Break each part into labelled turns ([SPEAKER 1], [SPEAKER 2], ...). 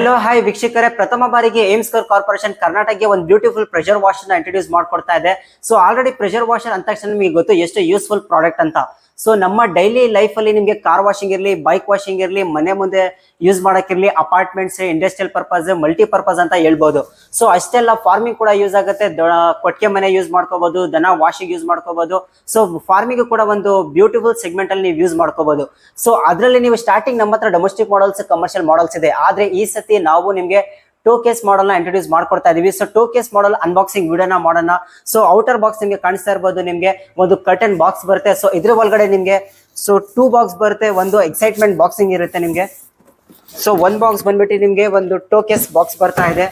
[SPEAKER 1] Hello hi ವೀಕ್ಷಕರೇ, ಪ್ರಥಮ ಬಾರಿಗೆ ಏಮ್ಸ್ಕರ್ ಕಾರ್ಪೊರೇಷನ್ ಕರ್ನಾಟಕಕ್ಕೆ ಒಂದು ಬ್ಯೂಟಿಫುಲ್ ಪ್ರೆಷರ್ ವಾಷರ್ ಇಂಟ್ರೊಡ್ಯೂಸ್ ಮಾಡ್ಕೊಡ್ತಾ ಇದೆ. ಸೊ ಆಲ್ರೆಡಿ ಪ್ರೆಷರ್ ವಾಷರ್ ಅಂತ ತಕ್ಷಣ ನಿಮಗೆ ಗೊತ್ತು ಎಷ್ಟು ಯೂಸ್ಫುಲ್ ಪ್ರಾಡಕ್ಟ್ ಅಂತ. ಸೊ ನಮ್ಮ ಡೈಲಿ ಲೈಫ್ ಅಲ್ಲಿ ನಿಮಗೆ ಕಾರ್ ವಾಷಿಂಗ್ ಇರಲಿ, ಬೈಕ್ ವಾಷಿಂಗ್ ಇರಲಿ, ಮನೆ ಮುಂದೆ ಯೂಸ್ ಮಾಡಕ್ಕಿರ್ಲಿ, ಅಪಾರ್ಟ್ಮೆಂಟ್ಸ್, ಇಂಡಸ್ಟ್ರಿಯಲ್ ಪರ್ಪಸ್, ಮಲ್ಟಿಪರ್ಪಸ್ ಅಂತ ಹೇಳ್ಬೋದು. ಸೊ ಅಷ್ಟೆಲ್ಲ ಫಾರ್ಮಿಂಗ್ ಕೂಡ ಯೂಸ್ ಆಗುತ್ತೆ. ಕೊಟ್ಟಿಗೆ ಮನೆ ಯೂಸ್ ಮಾಡ್ಕೋಬಹುದು, ದನ ವಾಷಿಂಗ್ ಯೂಸ್ ಮಾಡ್ಕೋಬಹುದು. ಸೊ ಫಾರ್ಮಿಂಗ್ ಕೂಡ ಒಂದು ಬ್ಯೂಟಿಫುಲ್ ಸೆಗ್ಮೆಂಟ್ ಅಲ್ಲಿ ನೀವು ಯೂಸ್ ಮಾಡ್ಕೋಬಹುದು. ಸೊ ಅದರಲ್ಲಿ ನೀವು ಸ್ಟಾರ್ಟಿಂಗ್ ನಮ್ಮ ಹತ್ರ ಡೊಮೆಸ್ಟಿಕ್ ಮಾಡಲ್ಸ್, ಕಮರ್ಷಿಯಲ್ ಮಾಡಲ್ಸ್ ಇದೆ. ಆದ್ರೆ ಈ ಸತಿ ನಾವು ನಿಮ್ಗೆ ಟೂ ಕೇಸ್ ಮಾಡಲ್ ನ ಇಂಟ್ರೊಡ್ಯೂಸ್ ಮಾಡ್ಕೊಡ್ತಾ ಇದೀವಿ. ಸೊ ಟೂ ಕೇಸ್ ಮಾಡಲ್ ಅನ್ಬಾಕ್ಸಿಂಗ್ ವಿಡಿಯೋನ ಮಾಡೋಣ. ಸೊ ಔಟರ್ ಬಾಕ್ಸ್ ನಿಮ್ಗೆ ಕಾಣಿಸ್ತಾ ಇರ್ಬೋದು, ನಿಮ್ಗೆ ಒಂದು ಕರ್ಟನ್ ಬಾಕ್ಸ್ ಬರುತ್ತೆ. ಸೊ ಇದ್ರ ಒಳಗಡೆ ನಿಮ್ಗೆ ಟೂ ಬಾಕ್ಸ್ ಬರುತ್ತೆ, ಒಂದು ಎಕ್ಸೈಟ್ಮೆಂಟ್ ಬಾಕ್ಸಿಂಗ್ ಇರುತ್ತೆ ನಿಮ್ಗೆ. ಸೊ ಒಂದ್ ಬಾಕ್ಸ್ ಬಂದ್ಬಿಟ್ಟು ನಿಮ್ಗೆ ಒಂದು ಟೂ ಕೇಸ್ ಬಾಕ್ಸ್ ಬರ್ತಾ ಇದೆ.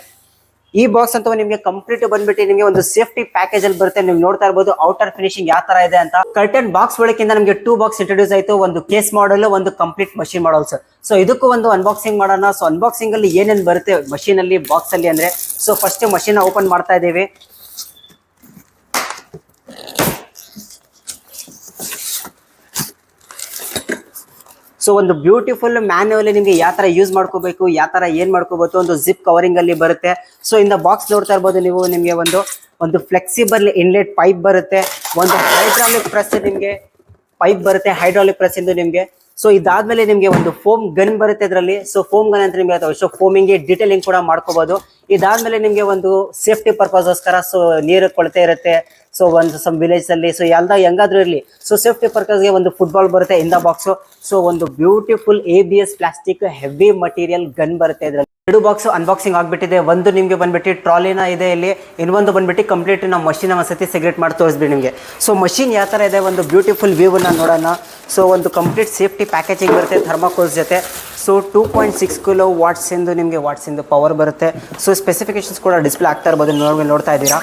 [SPEAKER 1] ಈ ಬಾಕ್ಸ್ ಅಂತ ನಿಮ್ಗೆ ಕಂಪ್ಲೀಟ್ ಬಂದ್ಬಿಟ್ಟು ನಿಮ್ಗೆ ಒಂದು ಸೇಫ್ಟಿ ಪ್ಯಾಕೇಜ್ ಅಲ್ಲಿ ಬರುತ್ತೆ. ನೀವು ನೋಡ್ತಾ ಇರ್ಬೋದು ಔಟರ್ ಫಿನಿಶಿಂಗ್ ಯಾವ ತರ ಇದೆ ಅಂತ. ಕರ್ಟನ್ ಬಾಕ್ಸ್ ಒಳಗಿಂದ ನಮಗೆ ಟೂ ಬಾಕ್ಸ್ ಇಂಟ್ರೊಡ್ಯೂಸ್ ಆಯ್ತು, ಒಂದು ಕೇಸ್ ಮಾಡಲ್, ಒಂದು ಕಂಪ್ಲೀಟ್ ಮಷೀನ್ ಮಾಡಲ್ಸ್. ಸೊ ಇದಕ್ಕೂ ಒಂದು ಅನ್ಬಾಕ್ಸಿಂಗ್ ಮಾಡೋಣ. ಸೊ ಅನ್ಬಾಕ್ಸಿಂಗ್ ಅಲ್ಲಿ ಏನೇನ್ ಬರುತ್ತೆ ಮಷೀನ್ ಅಲ್ಲಿ, ಬಾಕ್ಸ್ ಅಲ್ಲಿ ಅಂದ್ರೆ, ಸೊ ಫಸ್ಟ್ ಮಷೀನ್ ಓಪನ್ ಮಾಡ್ತಾ ಇದೀವಿ. ಸೊ ಒಂದು ಬ್ಯೂಟಿಫುಲ್ ಮ್ಯಾನ್ಯುವಲ್ ನಿಮ್ಗೆ ಯಾವ ತರ ಯೂಸ್ ಮಾಡ್ಕೋಬೇಕು, ಯಾವ ತರ ಏನ್ ಮಾಡ್ಕೋಬಹುದು, ಒಂದು ಜಿಪ್ ಕವರಿಂಗ್ ಅಲ್ಲಿ ಬರುತ್ತೆ. ಸೊ ಇಂದ ಬಾಕ್ಸ್ ನೋಡ್ತಾ ಇರ್ಬೋದು ನೀವು, ನಿಮ್ಗೆ ಒಂದು ಫ್ಲೆಕ್ಸಿಬಲ್ ಇನ್ಲೆಟ್ ಪೈಪ್ ಬರುತ್ತೆ, ಒಂದು ಹೈಡ್ರಾಲಿಕ್ ಪ್ರೆಸ್ ನಿಮ್ಗೆ ಪೈಪ್ ಬರುತ್ತೆ, ಹೈಡ್ರಾಲಿಕ್ ಪ್ರೆಸ್ ಇಂದು ನಿಮ್ಗೆ. ಸೊ ಇದಾದ್ಮೇಲೆ ನಿಮ್ಗೆ ಒಂದು ಫೋಮ್ ಗನ್ ಬರುತ್ತೆ ಇದರಲ್ಲಿ. ಸೊ ಫೋಮ್ ಗನ್ ಅಂತ ನಿಮ್ಗೆ ಸೊ ಫೋಮಿಂಗ್ ಡೀಟೇಲಿಂಗ್ ಕೂಡ ಮಾಡ್ಕೋಬಹುದು. ಇದಾದ್ಮೇಲೆ ನಿಮ್ಗೆ ಒಂದು ಸೇಫ್ಟಿ ಪರ್ಪಸ್ಗೋಸ್ಕರ ಸೊ ನೀರು ಕೊಳತೆ ಇರುತ್ತೆ. ಸೊ ಒಂದು ಸಮ್ ವಿಲೇಜ್ ಅಲ್ಲಿ ಸೊ ಹೆಂಗಾದ್ರೂ ಇರಲಿ, ಸೊ ಸೇಫ್ಟಿ ಪರ್ಪಸ್ಗೆ ಒಂದು ಫುಟ್ಬಾಲ್ ಬರುತ್ತೆ ಇಂದ ಬಾಕ್ಸ್. ಸೊ ಒಂದು beautiful ABS plastic heavy material gun ಬರುತ್ತೆ ಇದ್ರಲ್ಲಿ. ಎರಡು ಬಾಕ್ಸ್ ಅನ್ಬಾಕ್ಸಿಂಗ್ ಆಗ್ಬಿಟ್ಟಿದೆ. ಒಂದು ನಿಮ್ಗೆ ಬಂದ್ಬಿಟ್ಟು ಟ್ರಾಲಿನ ಇದೆ ಇಲ್ಲಿ, ಇನ್ನೊಂದು ಬಂದ್ಬಿಟ್ಟು ಕಂಪ್ಲೀಟ್ ನಾವು ಮಷೀನ್ ಒಂದ್ಸತಿ ಸೆಗ್ರೇಟ್ ಮಾಡಿ ತೋರಿಸ್ಬಿಡಿ ನಿಮಗೆ. ಸೊ ಮಷೀನ್ ಯಾವ ತರ ಇದೆ, ಒಂದು ಬ್ಯೂಟಿಫುಲ್ ವ್ಯೂ ನೋಡೋಣ. ಸೊ ಒಂದು ಕಂಪ್ಲೀಟ್ ಸೇಫ್ಟಿ ಪ್ಯಾಕೇಜಿಂಗ್ ಬರುತ್ತೆ ಥರ್ಮಾಕೋಲ್ಸ್ ಜೊತೆ. ಸೊ 2.6 ಕಿಲೋ ವಾಟ್ಸ್ ಎಂದು ನಿಮಗೆ ಪವರ್ ಬರುತ್ತೆ. ಸೊ ಸ್ಪೆಸಿಫಿಕೇಶನ್ಸ್ ಕೂಡ ಡಿಸ್ಪ್ಲೇ ಆಗ್ತಾ ಇರ್ಬೋದು, ನೋಡ್ತಾ ಇದ್ದೀರಾ.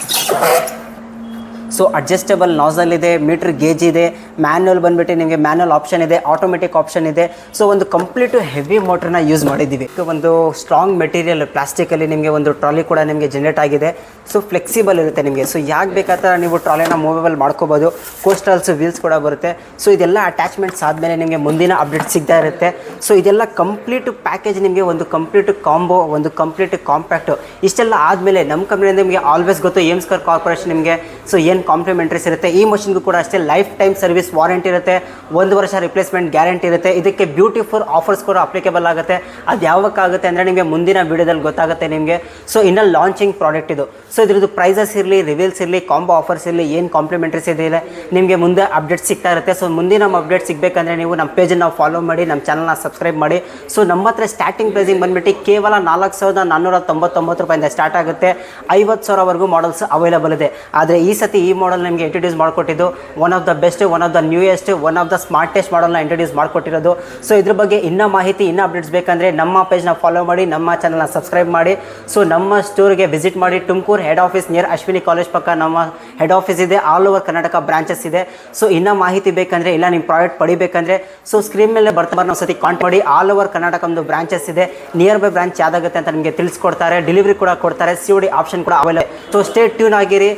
[SPEAKER 1] ಸೊ ಅಡ್ಜಸ್ಟಬಲ್ ನಾಸಲ್ ಇದೆ, ಮೀಟರ್ ಗೇಜ್ ಇದೆ, ಮ್ಯಾನ್ಯುವಲ್ ಬಂದ್ಬಿಟ್ಟು ನಿಮಗೆ ಮ್ಯಾನ್ಯುವಲ್ ಆಪ್ಷನ್ ಇದೆ, ಆಟೋಮೆಟಿಕ್ ಆಪ್ಷನ್ ಇದೆ. ಸೊ ಒಂದು ಕಂಪ್ಲೀಟ್ ಹೆವಿ ಮೋಟರ್ನ ಯೂಸ್ ಮಾಡಿದ್ದೀವಿ. ಒಂದು ಸ್ಟ್ರಾಂಗ್ ಮೆಟೀರಿಯಲ್ ಪ್ಲಾಸ್ಟಿಕ್ ಅಲ್ಲಿ ನಿಮಗೆ ಒಂದು ಟ್ರಾಲಿ ಕೂಡ ನಿಮಗೆ ಜನರೇಟ್ ಆಗಿದೆ. ಸೊ ಫ್ಲೆಕ್ಸಿಬಲ್ ಇರುತ್ತೆ ನಿಮಗೆ. ಸೊ ಯಾಕೆ ಬೇಕಾದ್ರೆ ನೀವು ಟ್ರಾಲಿನ ಮೂವೇಬಲ್ ಮಾಡ್ಕೋಬಹುದು. ಕೋಸ್ಟಲ್ಸ್ ವೀಲ್ಸ್ ಕೂಡ ಬರುತ್ತೆ. ಸೊ ಇದೆಲ್ಲ ಅಟ್ಯಾಚ್ಮೆಂಟ್ಸ್ ಆದಮೇಲೆ ನಿಮಗೆ ಮುಂದಿನ ಅಪ್ಡೇಟ್ ಸಿಗ್ತಾ ಇರುತ್ತೆ. ಸೊ ಇದೆಲ್ಲ ಕಂಪ್ಲೀಟ್ ಪ್ಯಾಕೇಜ್ ನಿಮಗೆ ಒಂದು ಕಂಪ್ಲೀಟ್ ಕಾಂಬೋ, ಒಂದು ಕಂಪ್ಲೀಟ್ ಕಾಂಪ್ಯಾಕ್ಟ್. ಇಷ್ಟೆಲ್ಲ ಆದಮೇಲೆ ನಮ್ಮ ಕಂಪ್ನಿಯಿಂದ ನಿಮಗೆ ಆಲ್ವೇಸ್ ಗೊತ್ತು ಏಮ್ಸ್ಕರ್ ಕಾರ್ಪೊರೇಷನ್ ನಿಮಗೆ ಸೊ ಏನು ಕಾಂಪ್ಲಿಮೆಂಟ್ರೀಸ್ ಇರುತ್ತೆ. ಈ ಮಷಿನ್ಗೂ ಕೂಡ ಅಷ್ಟೇ ಲೈಫ್ ಟೈಮ್ ಸರ್ವಿಸ್ ವಾರಂಟಿ ಇರುತ್ತೆ, 1 ವರ್ಷ ರಿಪ್ಲೇಸ್ಮೆಂಟ್ ಗ್ಯಾರಂಟಿ ಇರುತ್ತೆ. ಇದಕ್ಕೆ ಬ್ಯೂಟಿಫುಲ್ ಆಫರ್ಸ್ ಕೂಡ ಅಪ್ಲಿಕೇಬಲ್ ಆಗುತ್ತೆ. ಅದು ಯಾವಾಗುತ್ತೆ ಅಂದರೆ ನಿಮಗೆ ಮುಂದಿನ ವಿಡಿಯೋದಲ್ಲಿ ಗೊತ್ತಾಗುತ್ತೆ ನಿಮಗೆ. ಸೊ ಇನ್ನು ಲಾಂಚಿಂಗ್ ಪ್ರಾಡಕ್ಟ್ ಇದು. ಸೊ ಇದ್ರದ್ದು ಪ್ರೈಸಸ್ ಇರಲಿ, ರಿವೀಲ್ಸ್ ಇರಲಿ, ಕಾಂಬೋ ಆಫರ್ಸ್ ಇರಲಿ, ಏನು ಕಾಂಪ್ಲಿಮೆಂಟ್ರೀಸ್ ಇದೆ ನಿಮಗೆ ಮುಂದೆ ಅಪ್ಡೇಟ್ ಸಿಗ್ತಾ ಇರುತ್ತೆ. ಸೊ ಮುಂದಿನ ನಮ್ಮ ಅಪ್ಡೇಟ್ ಸಿಗಬೇಕಂದ್ರೆ ನೀವು ನಮ್ಮ ಪೇಜನ್ನು ಫಾಲೋ ಮಾಡಿ, ನಮ್ಮ ಚಾನಲ್ನ ಸಬ್ಸ್ಕ್ರೈಬ್ ಮಾಡಿ. ಸೊ ನಮ್ಮ ಹತ್ರ ಸ್ಟಾರ್ಟಿಂಗ್ ಪ್ರೈಸಿಂಗ್ ಬಂದ್ಬಿಟ್ಟು ಕೇವಲ 4,499 ರೂಪಾಯಿಂದ ಸ್ಟಾರ್ಟ್ ಆಗುತ್ತೆ. 50,000ವರೆಗೂ ಮಾಡಲ್ಸ್ ಅವೈಲೇಬಲ್ ಇದೆ. ಆದರೆ ಈ ಸತಿ ಈ ಮಾಡಲ್ ನಿಮಗೆ ಇಂಟ್ರೊಡ್ಯೂಸ್ ಮಾಡಿಕೊಟ್ಟಿದ್ದು one of the best, one of the newest, one of the smartest ಮಾಡಲ್ನ ಇಂಟ್ರೊಡ್ಯೂಸ್ ಮಾಡಿಕೊಟ್ಟಿರೋದು. ಸೊ ಇದ್ರ ಬಗ್ಗೆ ಇನ್ನೂ ಮಾಹಿತಿ, ಇನ್ನೂ ಅಪ್ಡೇಟ್ಸ್ ಬೇಕಂದರೆ ನಮ್ಮ ಪೇಜ್ನ ಫಾಲೋ ಮಾಡಿ, ನಮ್ಮ ಚಾನಲ್ನ ಸಬ್ಸ್ಕ್ರೈಬ್ ಮಾಡಿ. ಸೊ ನಮ್ಮ ಸ್ಟೋರ್ಗೆ ವಿಸಿಟ್ ಮಾಡಿ. Tumakuru head office near Ashwini college ಪಕ್ಕ ನಮ್ಮ ಹೆಡ್ ಆಫೀಸ್ ಇದೆ. ಆಲ್ ಓವರ್ ಕರ್ನಾಟಕ ಬ್ರಾಂಚಸ್ ಇದೆ. ಸೊ ಇನ್ನೂ ಮಾಹಿತಿ ಬೇಕಂದರೆ, ಇಲ್ಲ ನಿಮ್ಮ ಪ್ರಾಡಕ್ಟ್ ಪಡಿಬೇಕಂದ್ರೆ ಸೊ ಸ್ಕ್ರೀನ್ ಮೇಲೆ ಬರ್ತಾ ಒಂದು ಸತಿ ಕಾಂಟ್ಯಾಕ್ಟ್ ಮಾಡಿ. ಆಲ್ ಓವರ್ ಕರ್ನಾಟಕ ಒಂದು ಬ್ರಾಂಚಸ್ ಇದೆ. ನಿಯರ್ ಬೈ ಬ್ರಾಂಚ್ ಯಾವ್ದಾಗುತ್ತೆ ಅಂತ ನಿಮಗೆ ತಿಳಿಸ್ಕೊಡ್ತಾರೆ. ಡೆಲಿವರಿ ಕೂಡ ಕೊಡ್ತಾರೆ. COD ಆಪ್ಷನ್ ಕೂಡ ಅವೈಲೇಬಲ್. ಸೊ ಸ್ಟೇ ಟ್ಯೂನ್ ಆಗಿರಿ.